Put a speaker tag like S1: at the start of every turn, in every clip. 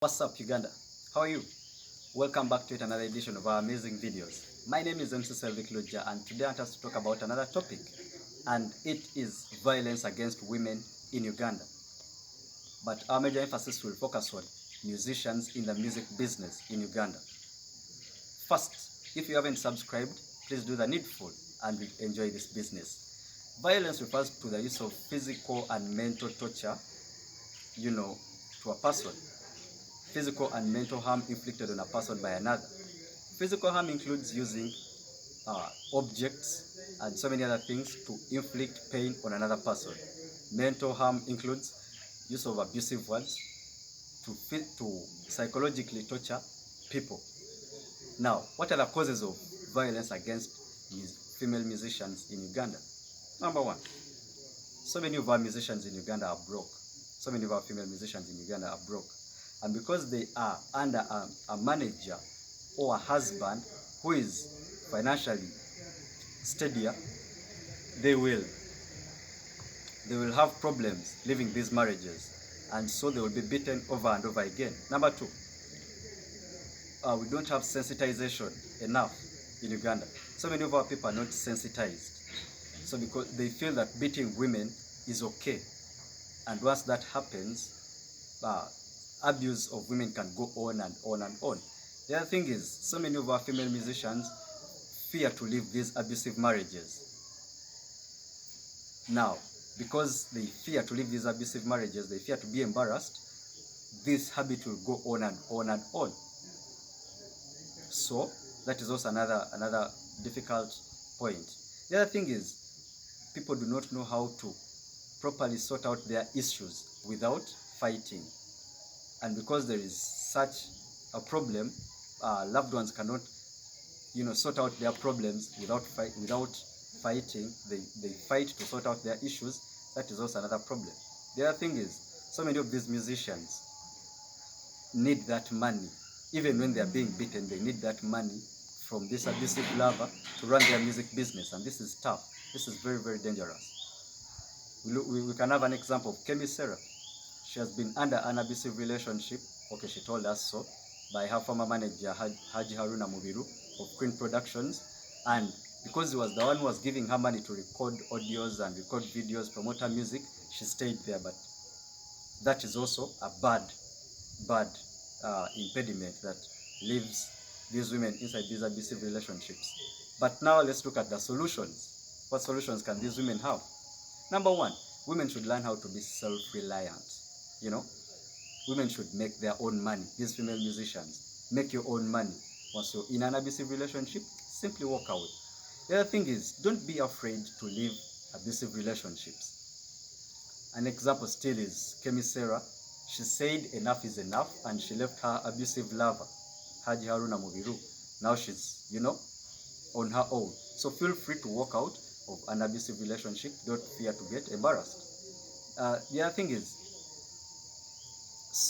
S1: What's up, Uganda? How are you? Welcome back to yet another edition of our amazing videos. My name is MC Selvik Luja, and today I want us to talk about another topic, and it is violence against women in Uganda. But our major emphasis will focus on musicians in the music business in Uganda. First, if you haven't subscribed, please do the needful and enjoy this business. Violence refers to the use of physical and mental torture, to a person. Physical and mental harm inflicted on a person by another. Physical harm includes using objects and so many other things to inflict pain on another person. Mental harm includes use of abusive words to psychologically torture people. Now, what are the causes of violence against female musicians in Uganda? Number one, so many of our musicians in Uganda are broke. So many of our female musicians in Uganda are broke. And because they are under a manager or a husband who is financially steadier, they will have problems living these marriages, and so they will be beaten over and over again. Number two, we don't have sensitization enough in Uganda. So many of our people are not sensitized. So because they feel that beating women is okay, and once that happens, abuse of women can go on and on and on. The other thing is, so many of our female musicians fear to leave these abusive marriages. Now, because they fear to leave these abusive marriages, they fear to be embarrassed, this habit will go on and on and on. So, that is also another difficult point. The other thing is, people do not know how to properly sort out their issues without fighting. And because there is such a problem, loved ones cannot, sort out their problems without fighting. They fight to sort out their issues. That is also another problem. The other thing is, so many of these musicians need that money. Even when they are being beaten, they need that money from this abusive lover to run their music business. And this is tough. This is very, very dangerous. We can have an example of Kemi Sarah. She has been under an abusive relationship, okay, she told us so, by her former manager, Haji Haruna Mubiru of Queen Productions. And because he was the one who was giving her money to record audios and record videos, promote her music, she stayed there. But that is also a bad impediment that leaves these women inside these abusive relationships. But now let's look at the solutions. What solutions can these women have? Number one, women should learn how to be self-reliant. Women should make their own money. These female musicians, make your own money. Once you're in an abusive relationship, simply walk away. The other thing is, don't be afraid to leave abusive relationships. An example still is Kemi Sarah. She said enough is enough, and she left her abusive lover, Haji Haruna Mubiru. Now she's, on her own. So feel free to walk out of an abusive relationship. Don't fear to get embarrassed. The other thing is,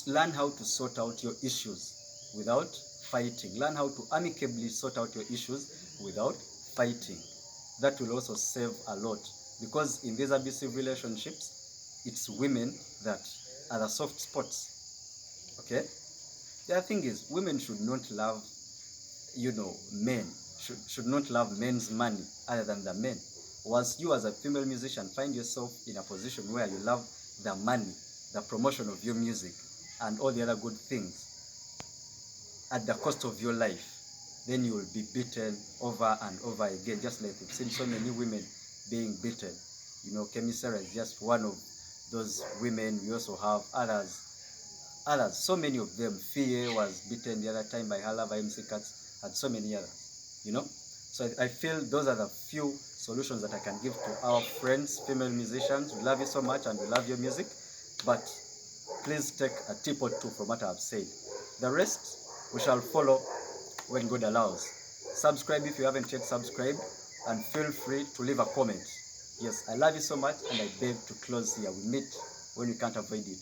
S1: learn how to sort out your issues without fighting. Learn how to amicably sort out your issues without fighting. That will also save a lot, because in these abusive relationships, it's women that are the soft spots. Okay? The other thing is, women should not love, men. Should not love men's money other than the men. Once you as a female musician find yourself in a position where you love the money, the promotion of your music, and all the other good things at the cost of your life, then you will be beaten over and over again, just like we've seen so many women being beaten. Kemi Sarah is just one of those women. We also have others. So many of them. Fie was beaten the other time by her lover MC Katz, and so many others. So I feel those are the few solutions that I can give to our friends, female musicians. We love you so much and we love your music, but please take a tip or two from what I have said. The rest we shall follow when God allows. Subscribe if you haven't yet subscribed, and feel free to leave a comment. Yes, I love you so much, and I beg to close here. We meet when you can't avoid it.